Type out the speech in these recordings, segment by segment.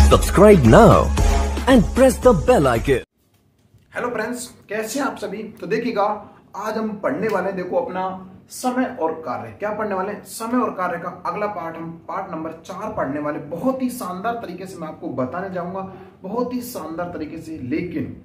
Subscribe now and press the bell icon. Hello friends, कैसे हैं आप सभी। तो देखिएगा, आज हम पढ़ने वाले हैं, देखो अपना समय और कार्य। क्या पढ़ने वाले हैं? समय और कार्य का अगला पार्ट, हम पार्ट नंबर 4 पढ़ने वाले। बहुत ही शानदार तरीके से मैं आपको बताने जाऊंगा, बहुत ही शानदार तरीके से। लेकिन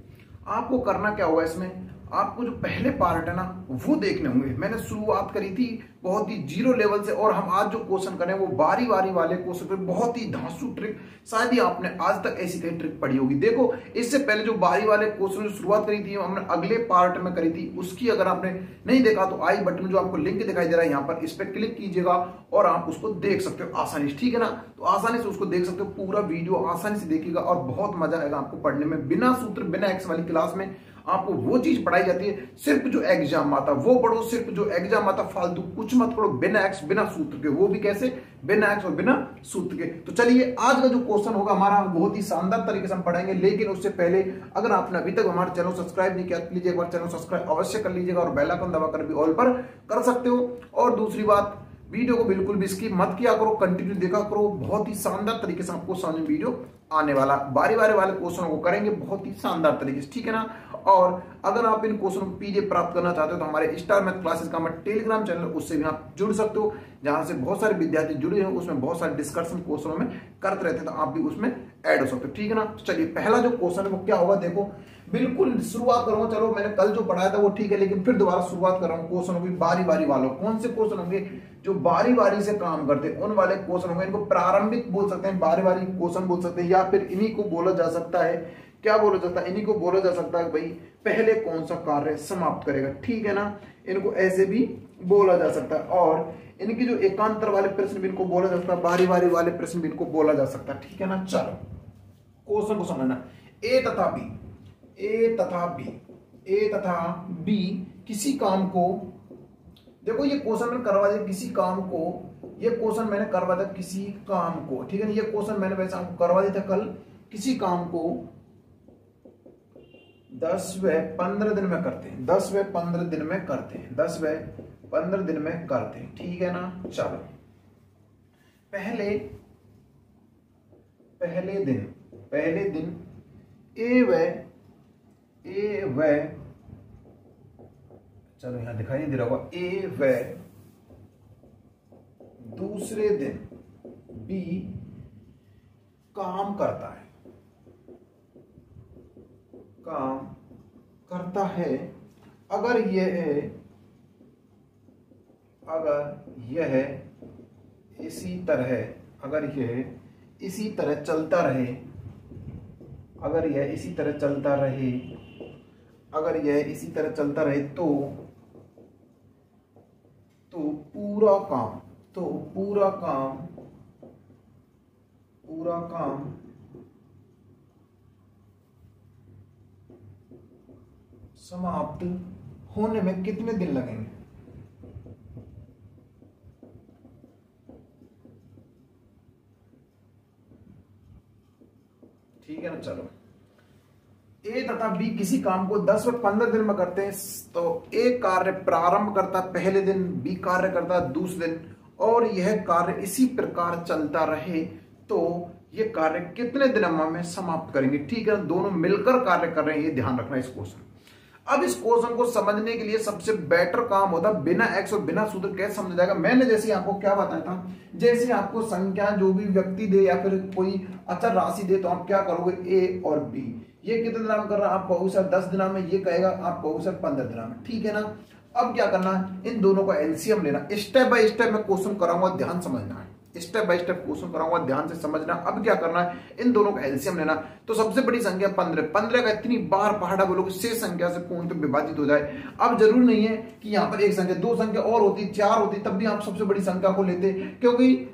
आपको करना क्या होगा, इसमें आपको जो पहले पार्ट है ना वो देखने होंगे। मैंने शुरुआत करी थी बहुत ही जीरो लेवल से, और हम आज जो क्वेश्चन करें वो बारी बारी वाले क्वेश्चन पे, बहुत ही धांसू ट्रिक। शायद ही आपने आज तक ऐसी कई ट्रिक पढ़ी होगी। देखो, इससे पहले जो बारी वाले क्वेश्चन की शुरुआत करी थी हमने अगले पार्ट में करी थी, उसकी अगर आपने नहीं देखा तो आई बटन में जो आपको लिंक दिखाई दे रहा है यहाँ पर, इस पर क्लिक कीजिएगा और आप उसको देख सकते हो आसानी से। ठीक है ना, तो आसानी से उसको देख सकते हो, पूरा वीडियो आसानी से देखिएगा और बहुत मजा आएगा आपको पढ़ने में। बिना सूत्र बिना एक्स वाली क्लास में आपको वो चीज पढ़ाई जाती है, सिर्फ जो एग्जाम आता वो पढ़ो, सिर्फ जो एग्जाम आता फालतू कुछ मत पढ़ो, बिना एक्स बिना सूत्र के। वो भी कैसे? बिना एक्स और बिना सूत्र के। तो चलिए, आज का जो क्वेश्चन होगा हमारा बहुत ही शानदार तरीके से हम पढ़ेंगे। लेकिन उससे पहले अगर आपने अभी तक हमारे चैनल सब्सक्राइब नहीं किया, लीजिए एक बार चैनल सब्सक्राइब अवश्य कर लीजिएगा और बेल आइकन दबाकर भी ऑल पर कर सकते हो। और दूसरी बात, वीडियो को बिल्कुल भी स्किप मत किया करो, कंटिन्यू देखा करो। बहुत ही शानदार तरीके से आपको समझ में वीडियो आने वाला। बारी बारी वाले क्वेश्चनों को करेंगे बहुत ही शानदार तरीके से, ठीक है ना। और अगर आप इन क्वेश्चनों को पीडीएफ प्राप्त करना चाहते हो तो हमारे स्टार मैथ क्लासेस का हमारा टेलीग्राम चैनल, उससे भी आप जुड़ सकते हो, जहां से बहुत सारे विद्यार्थी जुड़े हैं। उसमें बहुत सारे डिस्कशन क्वेश्चनों में करते रहते हैं, तो आप भी उसमें ऐड हो सकते हो, ठीक है ना। तो चलिए, पहला जो क्वेश्चन है वो क्या होगा, देखो बिल्कुल शुरुआत करूंगा। चलो, मैंने कल जो पढ़ाया था वो ठीक है, लेकिन फिर दोबारा शुरुआत कर रहा हूँ क्वेश्चनों की बारी बारी वालों। कौन से क्वेश्चन होंगे? जो बारी बारी से काम करते हैं उन वाले क्वेश्चन होंगे। इनको प्रारंभिक बोल सकते हैं, बारी बारी क्वेश्चन बोल सकते हैं, या फिर इन्हीं को बोला जा सकता है, क्या बोला जाता है, इन्हीं को बोला जा सकता है भाई पहले कौन सा कार्य समाप्त करेगा, ठीक है ना। इनको ऐसे भी बोला जा सकता है। और इनकी जो एकांतर वाले प्रश्न भी इनको बोला जा सकता है, बारी बारी वाले प्रश्न भी इनको बोला जा सकता है, ठीक है ना। चलो, क्वेश्चन को समझना। ए तथा बी, ए तथा बी, ए तथा बी किसी काम को, देखो ये क्वेश्चन मैंने करवा दिया किसी काम को, ये क्वेश्चन मैंने करवा दिया किसी काम को, ठीक है ना। ये क्वेश्चन मैंने वैसे आपको करवा दिया था कल। किसी काम को 10 व 15 दिन में करते हैं, 10 व 15 दिन में करते हैं, 10 व 15 दिन में करते हैं, ठीक है ना। चलो, पहले दिन ए व, चलो यहां दिखाई नहीं दे रहा होगा, ए व दूसरे दिन बी काम करता है, काम करता है। अगर यह इसी तरह, अगर यह इसी तरह चलता रहे, अगर यह इसी तरह चलता रहे, अगर यह इसी तरह चलता रहे तो पूरा काम समाप्त होने में कितने दिन लगेंगे? ठीक है ना। चलो, ए तथा बी किसी काम को 10 व 15 दिन में करते हैं, तो ए कार्य प्रारंभ करता है पहले दिन, बी कार्य करता है दूसरे दिन, और यह कार्य इसी प्रकार चलता रहे तो ये कार्य कितने दिनों में समाप्त करेंगे, ठीक है। दोनों मिलकर कार्य कर रहे हैं, ये ध्यान रखना इस क्वेश्चन। अब इस क्वेश्चन को समझने के लिए सबसे बेटर काम होता है बिना एक्स और बिना सूत्र कैसे समझा जाएगा। मैंने जैसे आपको क्या बताया था, जैसे आपको संख्या जो भी व्यक्ति दे या फिर कोई अचर राशि दे, तो आप क्या करोगे, ए और बी, ये कितने दिन में कर रहा है, आप कहोगे सर 10 दिन में, ये कहेगा आप कहोगे सर 15 दिन में, ठीक है ना। अब क्या करना है, इन दोनों का एलसीएम लेना। स्टेप बाय स्टेप मैं क्वेश्चन कराऊंगा, ध्यान समझना है, स्टेप बाय स्टेप क्वेश्चन कराऊंगा, ध्यान से समझना। अब क्या करना है, इन दोनों का एलसीएम लेना। तो सबसे बड़ी संख्या 15, 15 का इतनी बार पहाड़ा बोलोगे शेष संख्या से पूर्णतः विभाजित हो जाए। अब जरूर नहीं है कि यहाँ पर एक संख्या, दो संख्या और होती, 4 होती, तब भी आप सबसे बड़ी संख्या को लेते, क्योंकि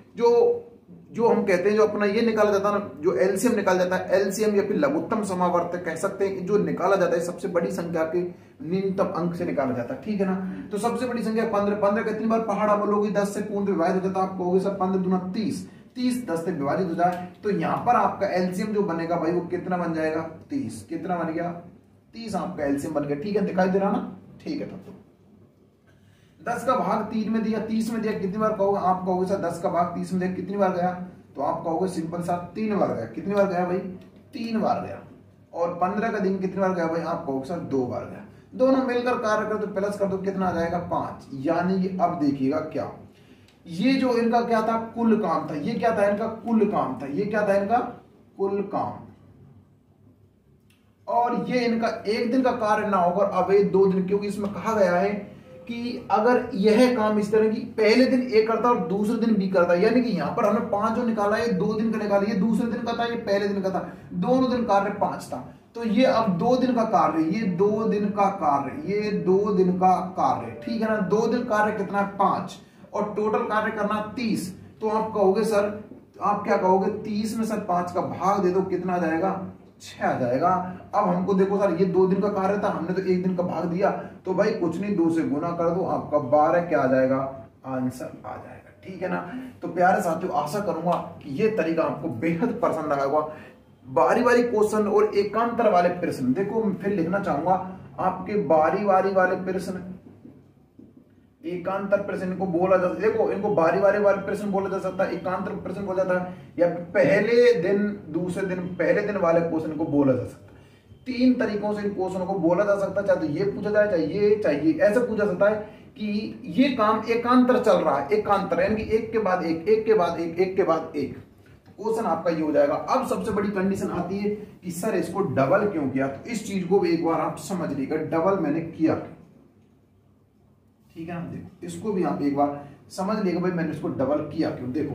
जो हम कहते हैं, जो अपना ये निकाला जाता है ना, जो एलसीएम निकाला जाता है, एलसीएम या फिर लघुत्तम समावर्त कह सकते हैं, जो निकाला जाता है सबसे बड़ी संख्या के न्यूनतम अंक से निकाला जाता है, ठीक है ना। तो सबसे बड़ी संख्या 15, 15 कितनी बार पहाड़ा बोलोगे, 10 से पूर्ण विभाजित हो जाता है, आप कहोगे सर 15 दूना 30, 30 10 से विभाजित हो जाए, तो यहाँ पर आपका एलसीएम जो बनेगा भाई वो कितना बन जाएगा, 30। कितना बन गया, 30 आपका एलसीएम बन गया, ठीक है, दिखाई दे रहा ना, ठीक है। तब तो 10 का भाग 3 में दिया, 30 में दिया, कितनी बार कहोगे, आप कहोगे सर 10 का भाग 30 में दिया कितनी बार गया, तो आप कहोगे सिंपल सा 3 बार गया। कितनी बार गया भाई? 3 बार गया। और 15 का दिन कितनी बार गया भाई? आप कहोगे सर 2 बार गया। दोनों मिलकर कार्य कर दो, प्लस कर दो, कितना आ जाएगा? 5। यानी कि अब देखिएगा क्या, ये जो इनका क्या था? कुल काम था। ये क्या था? इनका कुल काम था। ये क्या था? इनका कुल काम। और ये इनका एक दिन का कार्य ना होकर अब ये 2 दिन, क्योंकि इसमें कहा गया है कि अगर यह काम इस तरह की पहले दिन एक करता और दूसरे दिन बी करता, यानी कि यहां पर हमने 5 जो निकाला है 2 दिन का निकाला, ये दूसरे दिन का था, ये पहले दिन का था, दोनों दिन कार्य 5 था। तो ये अब 2 दिन का कार्य, ये 2 दिन का कार्य, ये 2 दिन का कार्य, ठीक है ना। 2 दिन कार्य कितना है? 5, और टोटल कार्य करना 30। तो आप कहोगे सर, आप क्या कहोगे? 30 में सर 5 का भाग दे दो, कितना आ जाएगा? 6 आ जाएगा। अब हमको देखो सर, ये 2 दिन का कार्य था, हमने तो 1 दिन का भाग दिया, तो भाई कुछ नहीं, 2 से गुना कर दो, आपका 12 क्या आ जाएगा? आंसर आ जाएगा, ठीक है ना। तो प्यारे साथियों, आशा करूंगा कि ये तरीका आपको बेहद पसंद आया होगा। बारी बारी क्वेश्चन और एकांतर वाले प्रश्न, देखो फिर लिखना चाहूंगा आपके बारी बारी वाले प्रश्न, एकांतर प्रश्न इनको बोला जाता है। देखो इनको बारी बारी वाले प्रश्न बोला जा सकता है, एकांतर प्रश्न बोला जाता है, या पहले दिन दूसरे दिन पहले दिन वाले क्वेश्चन को बोला जा सकता है। 3 तरीकों से इन क्वेश्चनों को बोला जा सकता है, चाहे तो ये पूछा जाए, चाहे ये ऐसा पूछा जाता है कि ये काम एकांतर चल रहा है, एकांतर यानी कि एक के बाद एक, एक के बाद एक, एक के बाद एक, क्वेश्चन आपका ये हो जाएगा। अब सबसे बड़ी कंडीशन आती है कि सर इसको डबल क्यों किया, तो इस चीज को भी एक बार आप समझ लीजिएगा, डबल मैंने किया, ठीक है ना। देखो इसको भी आप एक बार समझ लीजिएगा, भाई मैंने इसको डबल किया क्यों। देखो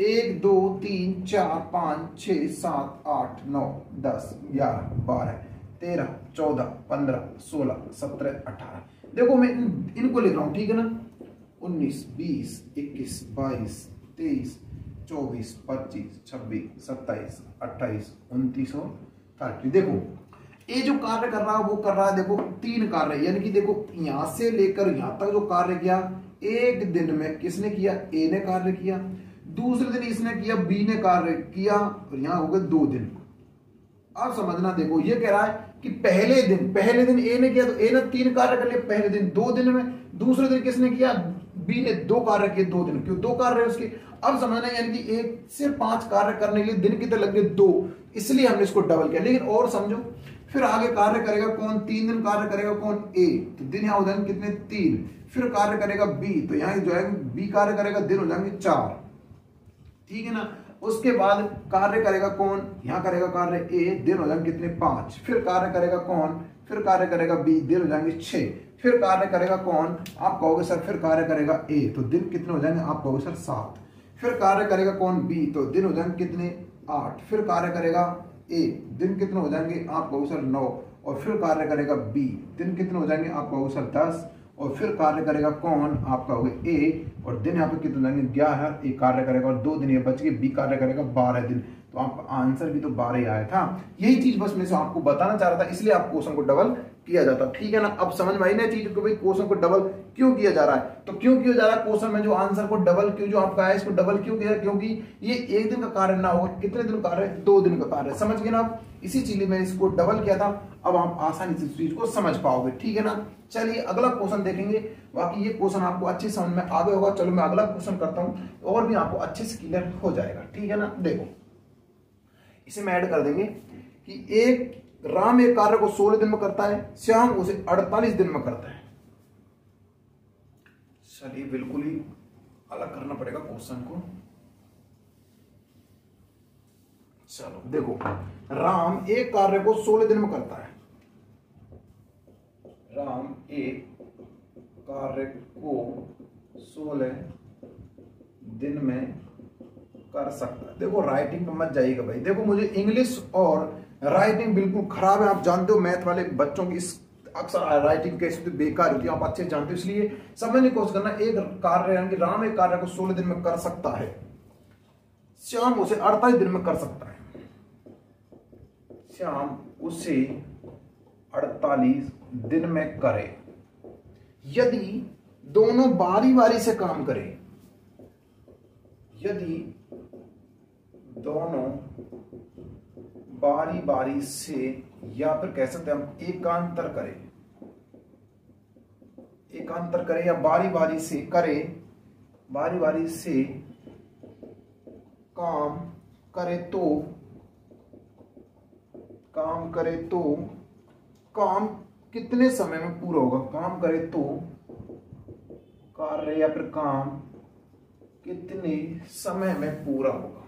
1 2 3 4 5 6 7 8 9 10 11 12 13 14 15 16 17 18, देखो मैं इनको लिख रहा हूं, ठीक है ना। 19 20 21 22 23 24 25 26 27 28 29 और 30। देखो ये जो कार्य कर रहा है वो कर रहा है, देखो 3 कार्य, यानी कि देखो यहां से लेकर यहां तक जो कार्य किया, एक दिन में किसने किया? ए ने कार्य किया, दूसरे दिन इसने किया, बी ने कार्य किया, और यहां हो गए 2 दिन। अब समझना, देखो ये कह रहा है कि पहले दिन ए ने किया, तो ए ने 3 कार्य कर लिए पहले दिन 2 दिन में, दूसरे दिन किसने किया? बी ने 2 कार्य किए 2 दिन। क्यों 2 कार्य है उसके? अब समझना, यानी कि 1 से 5 कार्य करने के लिए दिन कितने लगे? 2, इसलिए हमने इसको डबल किया। लेकिन और समझो, फिर आगे कार्य करेगा कौन? 3 दिन कार्य करेगा कौन? ए, तो दिन यहां हो जाएंगे कितने? 3। फिर कार्य करेगा बी, तो यहां जो है बी कार्य करेगा, दिन हो जाएंगे 4, ठीक है ना। उसके बाद कार्य करेगा कौन? यहां करेगा कार्य ए, दिन हो जाएंगे कितने? 5। फिर कार्य करेगा कौन? फिर कार्य करेगा बी, दिन हो जाएंगे 6। फिर कार्य करेगा कौन? आप कहोगे सर फिर कार्य करेगा ए, तो दिन कितने हो जाएंगे? आप कहोगे सर 7। फिर कार्य करेगा कौन? बी, तो दिन हो जाएंगे कितने? 8। फिर कार्य करेगा ए, दिन कितने हो जाएंगे? आप कहोगे सर 9। और फिर कार्य करेगा बी, दिन कितने हो जाएंगे? आप कहोगे सर 10। और फिर कार्य करेगा कौन? आप कहोगे ए, और दिन यहाँ पे कितने हो जाएंगे? 11। ए कार्य करेगा और 2 दिन ये बच गए, बी कार्य करेगा 12 दिन। तो आपका आंसर भी तो 12 ही आया था। यही चीज बस मैं आपको बताना चाह रहा था, इसलिए आप क्वेश्चन को डबल किया जाता, ठीक है ना। अब समझ में आई ना चीज को, भाई क्वेश्चन को डबल क्यों किया जा रहा है। तो क्यों किया जा रहा है क्वेश्चन में जो आंसर को डबल क्यों जो आपका है, इसको डबल क्यों किया? क्योंकि ये 1 दिन का कार्य ना होगा, कितने दिन का कार्य? 2 दिन का कार्य, समझ गए ना आप। इसी चीज में इसको डबल किया था। अब आप आसानी से इस चीज को समझ पाओगे, ठीक है ना। चलिए अगला क्वेश्चन देखेंगे। बाकी ये क्वेश्चन आपको अच्छे समझ में आ गया होगा। चलो मैं अगला क्वेश्चन करता हूं और भी आपको अच्छे से क्लियर हो जाएगा, ठीक है ना। देखो इसे मैं ऐड कर देंगे कि राम एक कार्य को 16 दिन में करता है, श्याम उसे 48 दिन में करता है। चलिए बिल्कुल ही अलग करना पड़ेगा क्वेश्चन को। चलो देखो, राम एक कार्य को 16 दिन में करता है। राम एक कार्य को 16 दिन में कर सकता है। देखो राइटिंग पे मत जाइएगा भाई, देखो मुझे इंग्लिश और राइटिंग बिल्कुल खराब है। आप जानते हो मैथ वाले बच्चों की अक्सर राइटिंग कैसे बेकार होती है, आप अच्छे जानते हो, इसलिए समझने की कोशिश करना। एक कार्य यानी कि राम एक कार्य को 16 दिन में कर सकता है, श्याम उसे 48 दिन में कर सकता है। श्याम उसे 48 दिन में करे यदि दोनों बारी बारी से काम करें। यदि दोनों बारी बारी से, या फिर कह सकते हैं हम एकांतर करें, एकांतर करें या बारी बारी से करे, बारी बारी से काम करे तो काम कितने समय में पूरा होगा, काम करे तो कार्य या फिर काम कितने समय में पूरा होगा।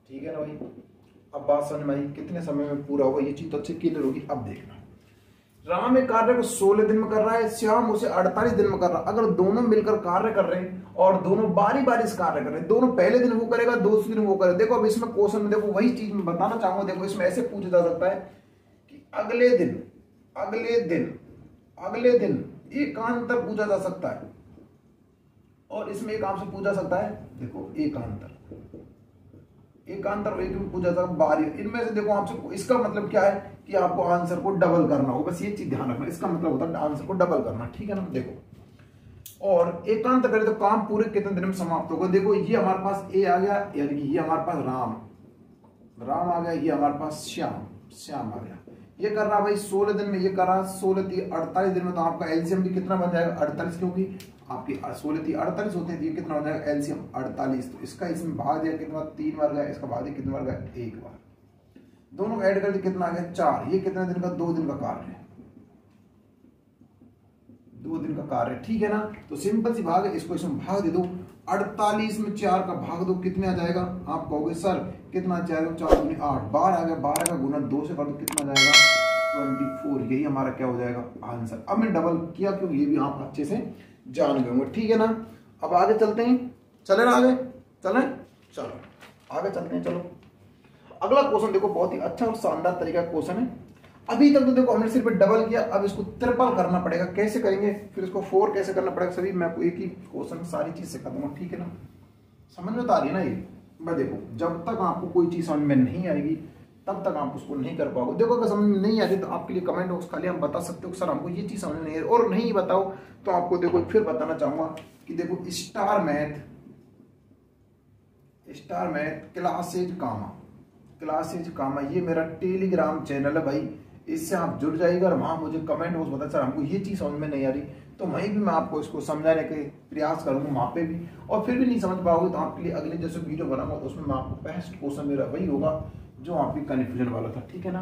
ठीक है ना भाई, अब बात समझ में आई, कितने समय में पूरा होगा, ये चीज तो अच्छी क्लियर होगी। अब देखना, राम एक कार्य को 16 दिन में कर रहा है, श्याम उसे 48 दिन में कर रहा है। अगर दोनों मिलकर कार्य कर रहे हैं और दोनों बारी बारी इस कार्य कर रहे हैं, दोनों पहले दिन वो करेगा, दूसरे दिन वो करेगा। देखो अब इसमें क्वेश्चन में देखो वही चीज मैं बताना चाहूंगा। देखो इसमें ऐसे पूछा जा सकता है कि अगले दिन एकांतर पूछा जा सकता है, और इसमें एक आपसे पूछा सकता है, देखो एकांतर और एक में पूछा था बारी। इनमें से देखो आपसे इसका मतलब क्या है कि आपको आंसर को डबल करना होगा, बस ये चीज ध्यान रखना। इसका मतलब होता है आंसर को डबल करना, ठीक है ना। देखो और एकांत करें तो काम पूरे कितने दिन में समाप्त होगा। देखो ये हमारे पास ए आ गया, यानी कि ये हमारे पास राम आ गया, ये हमारे पास श्याम आ गया। ये कर रहा भाई 16 दिन में, ये कर रहा 16 48 दिन में। तो आपका एलसीएम भी कितना बन जाएगा 48, क्योंकि आपकी 16 48 होते हैं। ये कितना हो जाएगा एलसीएम 48। तो इसका इसमें भाग दिया कितना, 3 बार गया, इसका भाग दिया कितने बार गया, 1 बार। दोनों ऐड कर दिया कितना आ गया 4। ये कितने दिन का, 2 दिन का कार्य है, 2 दिन का कार्य, ठीक है ना। तो सिंपल सी भाग है, इसको इसमें भाग दे दो। 48 में 4 का भाग दो, कितने आ जाएगा। आप कहोगे सर कितना आ जाएगा, 4 दूनी 8, 12 आ गया। 12 का गुना 2 से कर दो, कितना आ जाएगा 24। यही हमारा क्या हो जाएगा आंसर। अब मैं डबल किया क्योंकि ये भी आप अच्छे से जान गए होंगे, ठीक है ना। अब आगे चलते हैं, चले ना आगे, चलो आगे चलते हैं। चलो अगला क्वेश्चन देखो, बहुत ही अच्छा और शानदार तरीका का क्वेश्चन है। अभी तक तो देखो हमने सिर्फ डबल किया, अब इसको ट्रिपल करना पड़ेगा। कैसे करेंगे, फिर इसको 4 कैसे करना पड़ेगा, सभी मैं आपको एक ही क्वेश्चन सारी चीज सिखा दूंगा, ठीक है ना। समझ में तो आ रही है ना ये। मैं देखो जब तक आपको कोई चीज समझ में नहीं आएगी तब तक आप उसको नहीं कर पाओगे। देखो अगर समझ में नहीं आ रही तो आपके लिए कमेंट बॉक्स खाली हम बता सकते हो सर हमको ये चीज समझ में नहीं आ रही, और नहीं बताओ तो आपको देखो फिर बताना चाहूंगा कि देखो स्टार मैथ क्लासेज कामा ये मेरा टेलीग्राम चैनल है भाई। इससे आप जुड़ जाइएगा और वहां मुझे कमेंट बॉक्स बता सर हमको ये चीज समझ में नहीं आ रही, तो वहीं भी मैं आपको इसको समझाने के प्रयास करूंगा वहां पे भी। और फिर भी नहीं समझ पाओगे तो आपके लिए अगले जैसे वीडियो बनाऊंगा तो उसमें मैं आपको बेस्ट क्वेश्चन मेरा वही होगा जो आपकी कन्फ्यूजन वाला था, ठीक है ना।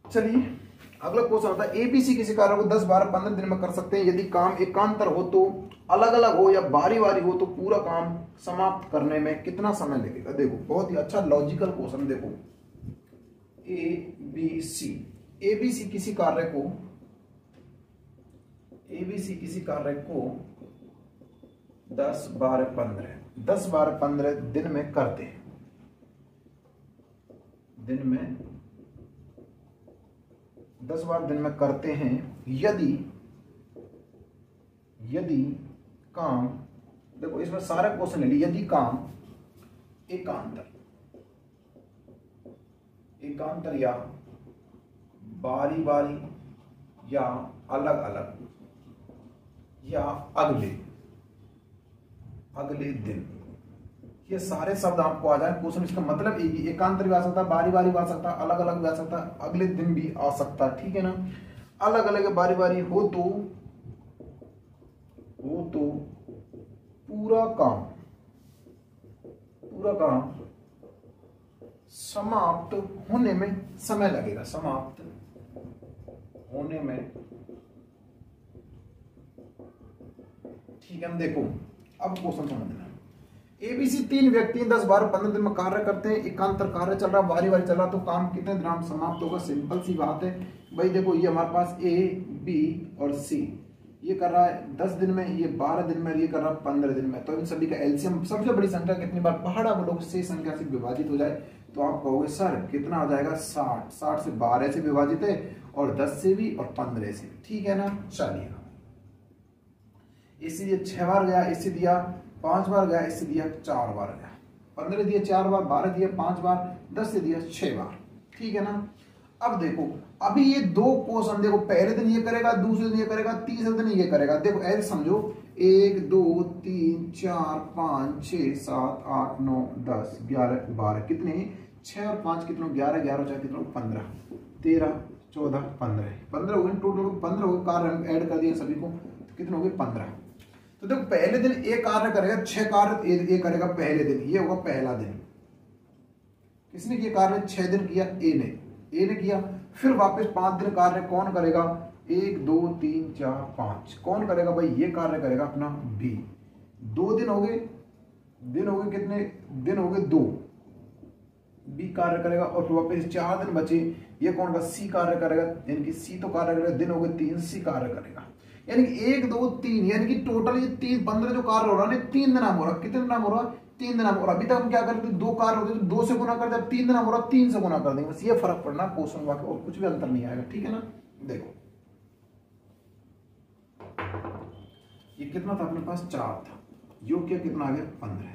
चलिए अगला क्वेश्चन होता है एबीसी किसी कार्य को 10 12 15 दिन में कर सकते हैं यदि काम एकांतर हो तो अलग अलग हो या बारी बारी हो तो पूरा काम समाप्त करने में कितना समय लगेगा। देखो बहुत ही अच्छा लॉजिकल क्वेश्चन। देखो एबीसी किसी कार्य को 10 12 15 दिन में करते हैं, दिन में 10 बार दिन में करते हैं यदि काम, देखो इसमें सारे क्वेश्चन ले लिए, यदि काम एकांतर या बारी बारी या अलग अलग या अगले दिन, ये सारे शब्द आपको आ जाए क्वेश्चन। इसका मतलब एकांतर भी आ सकता है, बारी बारी भी आ सकता है, अलग अलग भी आ सकता है, अगले दिन भी आ सकता है, ठीक है ना। अलग अलग बारी बारी हो तो पूरा काम समाप्त होने में समय लगेगा, समाप्त होने में, ठीक है। देखो अब क्वेश्चन समझना। एबीसी 3 व्यक्ति 10 12 15 दिन में कार्य करते हैं, एकांतर कार्य चल रहा, बारी बारी चल रहा, तो काम कितने दिन में समाप्त होगा। सिंपल सी बात है भाई। देखो ये हमारे पास ए बी और सी, ये कर रहा है 10 दिन में, ये 12 दिन में, ये कर रहा है 15 दिन में। तो इन सभी का एलसीएम सबसे बड़ी संख्या कितनी बार पहाड़ा बोलो से संख्या से विभाजित हो जाए तो आप कहोगे सर कितना आ जाएगा 60 से 12 से विभाजित है और 10 से भी और 15 से, ठीक है ना। चलिए इससे दिया 6 बार गया, इससे दिया 5 बार गया, इससे दिया 4 बार गया, 15 दिया 4 बार, 12 दिया 5 बार, 10 से दिया 6 बार, ठीक है ना। अब देखो अभी ये 2 क्वेश्चन देखो, पहले दिन ये करेगा, दूसरे दिन ये करेगा, तीसरे दिन ये करेगा। देखो ऐसे समझो 1 2 3 4 5 6 7 8 9 10 11 12 कितने 6 और 5 कितने 11 11 4 कितने 15 13 14, 15 हो गए टोटल, 15 हो गए। कार्य ऐड कर दिए सभी को तो कितने हो गए 15। तो देखो पहले दिन एक कार्य करेगा, 6 कार्य ए करेगा पहले दिन, ये होगा पहला दिन। किसने किया कार्य? 6 दिन किया ए ने किया। फिर वापस 5 दिन कार्य कौन करेगा? 1 2 3 4 5 कौन करेगा भाई? ये कार्य करेगा अपना बी। 2 दिन हो गए, कितने दिन हो गए? 2, बी कार्य करेगा। और फिर वापस 4 दिन बचे, ये कौन का? सी कार्य करेगा, यानी कि सी तो कार्य करेगा। दिन हो गए 3, सी कार्य करेगा। यानी कि 1 2 3, यानी कि टोटल ये 15 जो कार्य हो रहा है 3 दिन हो रहा है। कितने दिन हो रहा है? 3 दिन हो रहा है। अभी तक हम क्या करते थे? 2 कार्य होते थे, 2 से गुना करते, अब 3 दिन हो रहा है, 3 से गुना कर देंगे। बस ये फर्क पड़ना क्वेश्चन वाक्य, और कुछ भी अंतर नहीं आएगा। ठीक है ना? देखो ये कितना था अपने पास? 4 था। योग किया कितना आ गया? 15।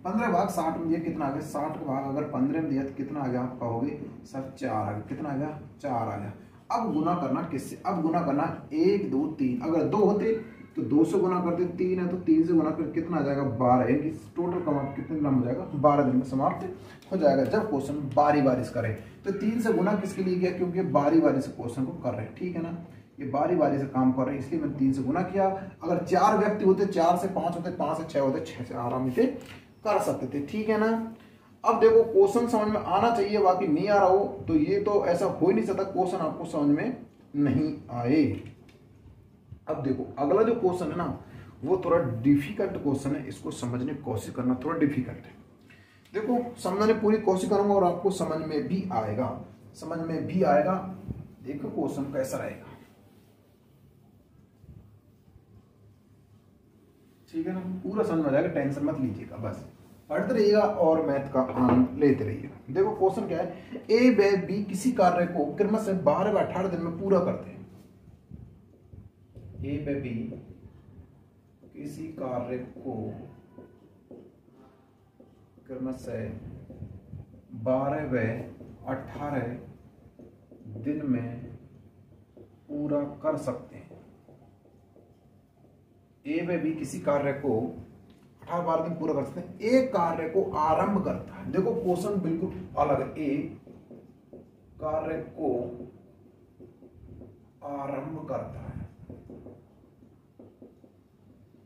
15 भाग 60 में दिया कितना आ गया? 60 का भाग अगर 15 में दिया तो कितना आ गया? आप कहोगे सर 4 आ गया। कितना आ गया? 4 आ गया। अब गुना करना किससे? अब गुना करना 1 2 3। अगर 2 होते तो 2 से गुना करते, 3 है तो 3 से गुना कर कितना आ जाएगा? 12। यानी टोटल कमांड कितने दिन हो जाएगा? 12 दिन में समाप्त हो जाएगा। जब क्वेश्चन बारी बारी से करें तो 3 से गुना किसके लिए किया? क्योंकि बारी बारी से क्वेश्चन को कर रहे हैं। ठीक है ना? ये बारी बारी से काम कर रहे हैं, इसलिए मैंने 3 से गुना किया। अगर 4 व्यक्ति होते, 4 से 5 होते, 5 से 6 होते, 6 से आराम से कर सकते थे। ठीक है ना? अब देखो क्वेश्चन समझ में आना चाहिए, बाकी नहीं आ रहा हो तो ये तो ऐसा हो ही नहीं सकता क्वेश्चन आपको समझ में नहीं आए। अब देखो अगला जो क्वेश्चन है ना वो थोड़ा डिफिकल्ट क्वेश्चन है, इसको समझने की कोशिश करना थोड़ा डिफिकल्ट है। देखो समझने पूरी कोशिश करूंगा और आपको समझ में भी आएगा, देखो क्वेश्चन कैसा रहेगा। ठीक है ना? पूरा समझ में आ जाएगा, टेंशन मत लीजिएगा, बस पढ़ते रहिएगा और मैथ का आनंद लेते रहिएगा। देखो क्वेश्चन क्या है? ए व बी किसी कार्य को क्रमश से 12 व 18 दिन में पूरा करते हैं। ए व बी किसी कार्य को क्रमश से 12 व 18 दिन में पूरा कर सकते हैं। ए व बी किसी कार्य को 18-12 दिन पूरा कर सकते हैं। ए कार्य को आरंभ करता है। देखो क्वेश्चन बिल्कुल अलग है। ए कार्य को आरंभ करता है,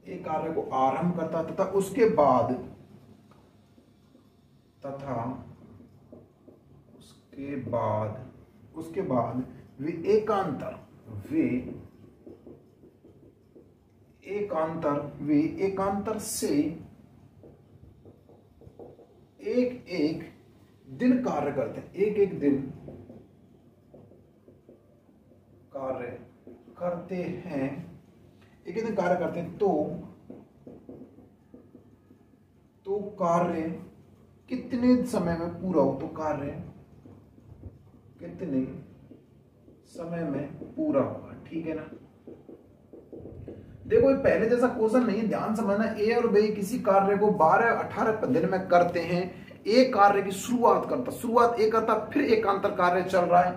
ए कार्य को आरंभ करता है तथा उसके बाद वे एकांतर से एक दिन कार्य करते हैं। एक दिन कार्य करते हैं, तो कार्य कितने समय में पूरा हो? तो कार्य कितने समय में पूरा होगा? ठीक है ना? देखो ये पहले जैसा क्वेश्चन नहीं है, ध्यान समझना। ए और बी किसी कार्य को 12-18 दिन में करते हैं। एक कार्य की शुरुआत ए करता, फिर एकांतर कार्य चल रहा है,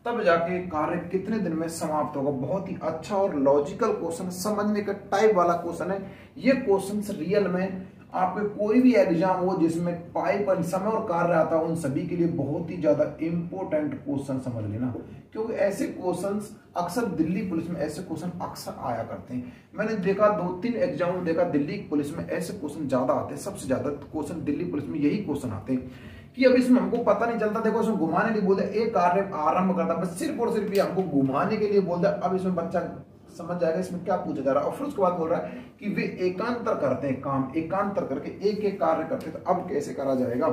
तब जाके कार्य कितने दिन में समाप्त होगा। बहुत ही अच्छा और लॉजिकल क्वेश्चन, समझने का टाइप वाला क्वेश्चन है। ये क्वेश्चन रियल में आपके कोई भी एग्जाम हो जिसमें पाइप समय और कार्य आता है, उन सभी के लिए बहुत ही ज्यादा इंपॉर्टेंट क्वेश्चन समझ लेना, क्योंकि ऐसे क्वेश्चंस अक्सर दिल्ली पुलिस में ऐसे क्वेश्चन अक्सर आया करते हैं। मैंने देखा 2-3 एग्जाम में देखा दिल्ली पुलिस में ऐसे क्वेश्चन ज्यादा आते हैं। सबसे ज्यादा क्वेश्चन दिल्ली पुलिस में यही क्वेश्चन आते हैं कि अब इसमें हमको पता नहीं चलता। देखो इसमें घुमाने के लिए बोलते एक कार्य आरंभ करता, बस सिर्फ और सिर्फ ये हमको घुमाने के लिए बोलता है। अब इसमें बच्चा समझ जाएगा इसमें क्या पूछा जा रहा है। और फिर उसके बाद बोल रहा है कि वे एकांतर करते हैं, काम एकांतर करके एक कार्य करते हैं। तो अब कैसे करा जाएगा,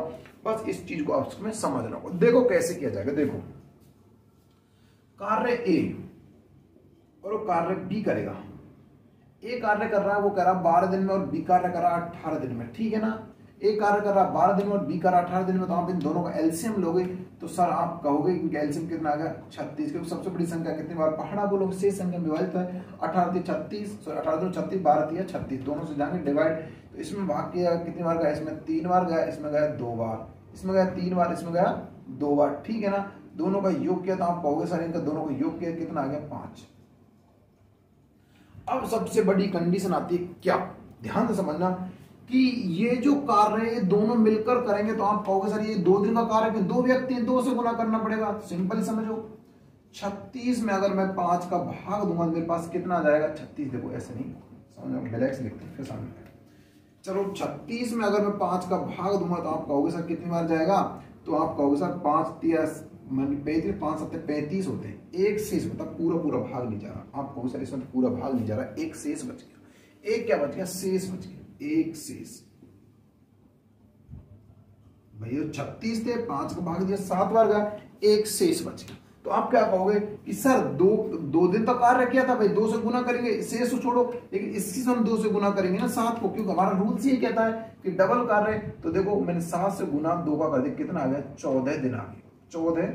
बस इस चीज को आप में समझना होगा। देखो कैसे किया जाएगा। देखो कार्य ए और कार्य बी करेगा। ए कार्य कर रहा है, वो कर रहा है 12 दिन में, और बी कार्य कर रहा है 18 दिन में। ठीक है ना? ए कार्य कर रहा है 12 दिन में और बी कर रहा है 18 दिन में। तो आप इन दोनों का एलसीएम लोगे तो सर आप कहोगे कि एलसीएम कितना आ गया? 36। क्योंकि सबसे बड़ी संख्या कितनी बार पहाड़ा बोलोगे, शेष संख्या में विभाजित है। 18 × 36, 18 × 36, 12 × 36, दोनों से जाएंगे डिवाइड। तो इसमें भाग किया कितनी बार गया? इसमें 3 बार गया, इसमें गया 2 बार, इसमें गया 3 बार, इसमें गया 2 बार। ठीक है ना? दोनों का योग किया तो आप कहोगे सर इनका दोनों का योग किया कितना आ गया? 5। अब सबसे बड़ी कंडीशन आती है क्या? ध्यान से समझना कि ये जो कार्य है दोनों मिलकर करेंगे तो आप कहोगे सर ये 2 दिन का कार्य है, 2 व्यक्ति हैं, 2 से गुना करना पड़ेगा। सिंपल समझो, 36 में अगर मैं 5 का भाग दूंगा तो मेरे पास कितना आ जाएगा 36। देखो ऐसे नहीं समझो, ब्लैक से लिखते हैं फिर सामने। चलो 36 में अगर मैं 5 का भाग दूंगा तो आप कहोगे सर कितनी बार जाएगा, तो आप कहोगे सर 5 35 5 7 35 होते हैं, एक शेष मतलब पूरा भाग नहीं जा रहा। आप कहोगे सर इसमें तो पूरा भाग नहीं जा रहा, एक शेष बच गया। एक क्या बच गया, शेष बच गया, एक शेष। भैया 36 थे, 5 का भाग दिया 7 बार गया, एक शेष बच गया। तो आप क्या कहोगे कि सर दो दिन तो कार्य किया था भाई, 2 से गुना करेंगे, शेष को छोड़ो, लेकिन इसकी हम 2 से गुना करेंगे ना 7 को, क्योंकि हमारा रूल से ये कहता है कि डबल कार्य। तो देखो मैंने 7 से गुना 2 का कर दिया, कितना आ गया 14 दिन आ गए। 14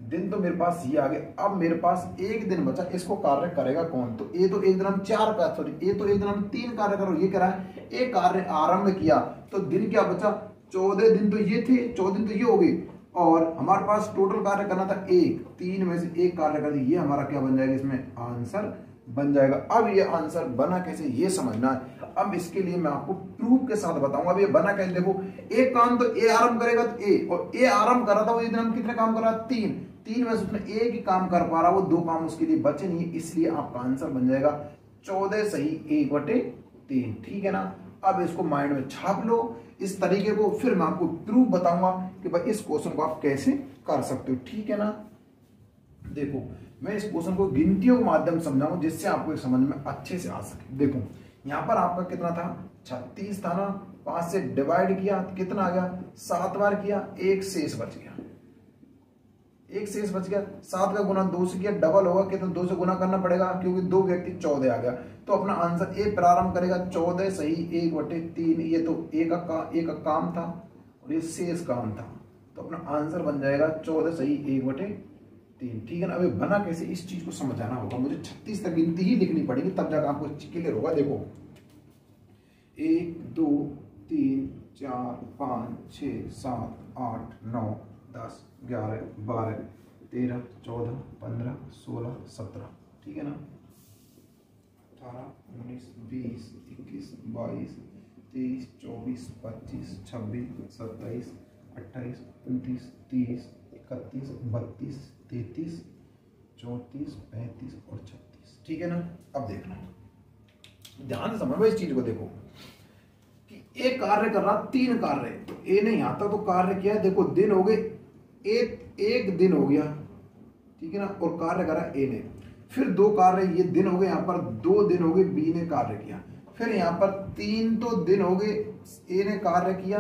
दिन तो मेरे पास ये आ गए। अब मेरे पास एक दिन बचा, इसको कार्य करेगा कौन, तो ये तो एक दिन हम 4 का, सॉरी ये तो एक दिन हम 3 कार्य करो, ये कह रहा है एक कार्य आरंभ किया, तो दिन क्या बचा 14 दिन तो ये थे, 14 दिन तो ये हो गए, और हमारे पास टोटल कार्य करना था 1, 3 में से 1 कार्य कर दिया, ये हमारा क्या बन जाएगा, इसमें आंसर बन जाएगा। अब ये आंसर बना कैसे ये समझना है। अब इसके लिए मैं आपको प्रूफ के साथ बताऊंगा। अब ये बना कैसे, देखो एक काम तो ए आरंभ करेगा तो ए, और ए आरंभ कर रहा था वो एक दिन हम कितने काम कर रहा है 3 में से उसने एक ही काम कर पा रहा, वो 2 काम उसके लिए बचे नहीं, इसलिए आपका आंसर बन जाएगा 14 सही 1/3। ठीक है ना। अब इसको माइंड में छाप लो इस तरीके को, फिर मैं आपको प्रूफ बताऊंगा कि भाई इस क्वेश्चन को आप कैसे कर सकते हो। ठीक है ना। देखो मैं इस क्वेश्चन को गिनतियों के माध्यम समझाऊंगा जिससे आपको समझ में अच्छे से आ सके। देखो यहाँ पर आपका कितना था 36 था ना, 5 से डिवाइड किया कितना आ गया 7 बार किया, एक शेष बच गया, एक शेष बच गया। 7 का गुना 2 से किया, डबल होगा कितना 2 से गुना करना पड़ेगा, क्योंकि 2 व्यक्ति 14 आ गया। तो अपना आंसर ए प्रारंभ करेगा 14 सही 1/3। ये तो एक का काम था और ये शेष काम था, तो अपना आंसर बन जाएगा 14 सही 1/3। ठीक है ना। अभी बना कैसे इस चीज को समझाना होगा, मुझे 36 तक गिनती ही लिखनी पड़ेगी, तब जाकर आपको क्लियर होगा। देखो 1 2 3 4 5 6 7 8 9 10 11 12 13 14 15 16 17। ठीक है ना। 18 19 20 21 22 23 24 25 26 27 28 29 30 31 32 33 34 35 और 36। ठीक है ना। अब देखना ध्यान से समझो इस चीज को। देखो कि एक कार्य कर रहा 3 कार्य, तो ए ने यहां तक तो कार्य किया, देखो दिन हो गए, एक दिन हो गया, ठीक है ना, और कार्य करा ए ने। फिर 2 कार्य, ये दिन हो गए, यहाँ पर 2 दिन हो गए बी ने कार्य किया। फिर यहाँ पर 3 तो दिन हो गए, ए ने कार्य किया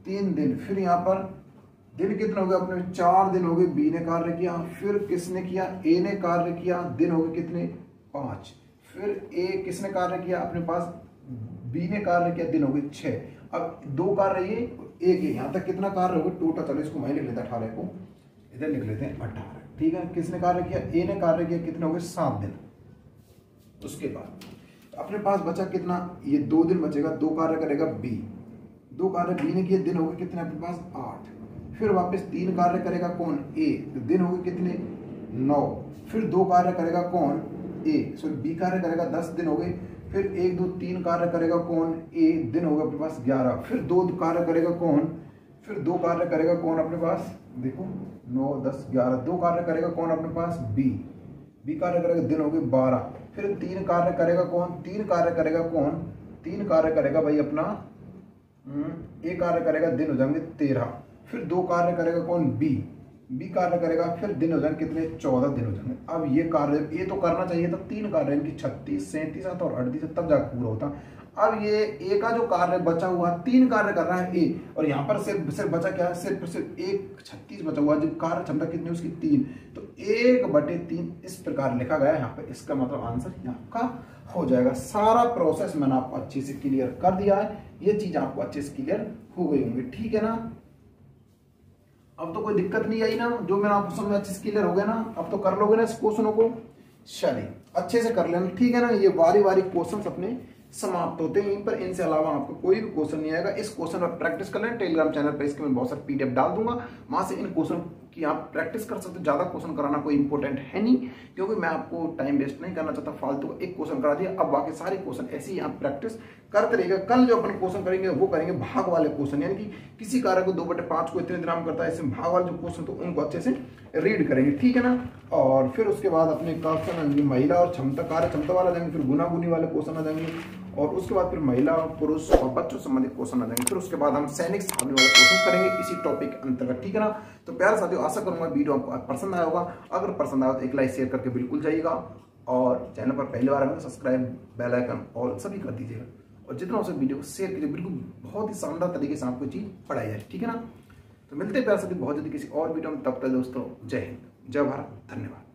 3 दिन। फिर यहाँ पर दिन कितने हो गए अपने 4 दिन हो गए, बी ने कार्य किया। फिर किसने किया, ए ने कार्य किया, दिन हो गए कितने 5। फिर ए किसने कार्य किया अपने पास, बी ने कार्य किया, दिन हो गए 6। अब 2 कार्य ये एक है, यहाँ तक कितना कार्य हो गया टोटल, चलो इसको मैं लिख लेता 18 को, इधर लिख लेते हैं 18। ठीक है। किसने कार्य किया, ए ने कार्य किया, कितने हो गए 7 दिन। उसके बाद अपने पास बचा कितना, ये 2 दिन बचेगा, 2 कार्य करेगा बी, 2 कार्य बी ने किए, दिन हो गए कितने अपने पास 8। फिर वापस 3 कार्य करेगा कौन, ए, तो दिन हो गए कितने 9। फिर 2 कार्य करेगा कौन, ए, सॉरी बी कार्य करेगा 10 दिन हो गए। फिर 1 2 3 कार्य करेगा कौन, ए, दिन होगा अपने पास 11। फिर 2 कार्य करेगा कौन, फिर 2 कार्य करेगा कौन अपने पास, देखो 9 10 11, 2 कार्य करेगा कौन अपने पास बी, बी कार्य करेगा, दिन हो गए 12। फिर 3 कार्य करेगा कौन, 3 कार्य करेगा कौन, 3 कार्य करेगा भाई अपना ए कार्य करेगा, दिन हो जाएंगे 13। फिर 2 कार्य करेगा कौन, बी, बी कार्य करेगा, फिर दिन हो जाएंगे कितने 14 दिन हो जाएंगे। अब ये कार्य ये तो करना चाहिए था 3 कार्य, इनकी 36 37 आता और 38 तब जाकर पूरा होता। अब ये ए का जो कार्य बचा हुआ 3 कार्य कर रहा है ए, और यहाँ पर सिर्फ बचा क्या है, सिर्फ 1 36 बचा हुआ, जब कार्य क्षमता कितनी उसकी 3, तो 1/3 इस प्रकार लिखा गया है यहाँ पे। इसका मतलब आंसर यहाँ का हो जाएगा। सारा प्रोसेस मैंने आपको अच्छे से क्लियर कर दिया है, ये चीज आपको अच्छे से क्लियर हो गई होंगी। ठीक है ना। अब तो कोई दिक्कत नहीं आई ना, जो मैंने आपको समझ अच्छे से क्लियर हो गया ना, अब तो कर लोगे ना इस क्वेश्चनों को, चलिए अच्छे से कर लेना। ठीक है ना। ये बारी बारी क्वेश्चंस अपने समाप्त होते हैं यहीं पर, इनसे अलावा आपको कोई भी क्वेश्चन नहीं आएगा। इस क्वेश्चन पर प्रैक्टिस कर लें, टेलीग्राम चैनल पर इसके मैं बहुत सारे PDF डाल दूंगा, वहां से इन क्वेश्चन की कि आप प्रैक्टिस कर सकते हो। ज़्यादा क्वेश्चन कराना कोई इंपॉर्टेंट है नहीं, क्योंकि मैं आपको टाइम वेस्ट नहीं करना चाहता फालतू का। एक क्वेश्चन करा दिया, अब बाकी सारे क्वेश्चन ऐसे ही आप प्रैक्टिस करते रहिएगा। कल जो अपन क्वेश्चन करेंगे वो करेंगे भाग वाले क्वेश्चन, यानी कि किसी कार्य को 2/5 को इतने दिन हम करता है, इसमें भाग वाले जो क्वेश्चन तो उनको अच्छे से रीड करेंगे, ठीक है ना। और फिर उसके बाद अपने क्वेश्चन महिला और क्षमता, कार्य क्षमता वाला जाएंगे, फिर गुना गुनी वाले क्वेश्चन आ जाएंगे, और उसके बाद फिर महिला पुरुष और बच्चों संबंधित क्वेश्चन आ जाएंगे। फिर उसके बाद हम सैनिक साधने वाले क्वेश्चन करेंगे इसी टॉपिक के अंतर्गत, ठीक है ना। तो प्यारे साथियों, आशा करूंगा वीडियो आपको पसंद आया होगा। अगर पसंद आया तो एक लाइक शेयर करके बिल्कुल जाइएगा, और चैनल पर पहली बार आएंगे सब्सक्राइब, बेल आइकन ऑल सभी कर दीजिएगा, और जितना हो सके वीडियो को शेयर कीजिए। बिल्कुल बहुत ही शानदार तरीके से आपको चीज पढ़ाई जाए, ठीक है ना। तो मिलते हैं प्यारे साथियों बहुत जल्दी किसी और वीडियो में, तब तक दोस्तों जय हिंद, जय भारत, धन्यवाद।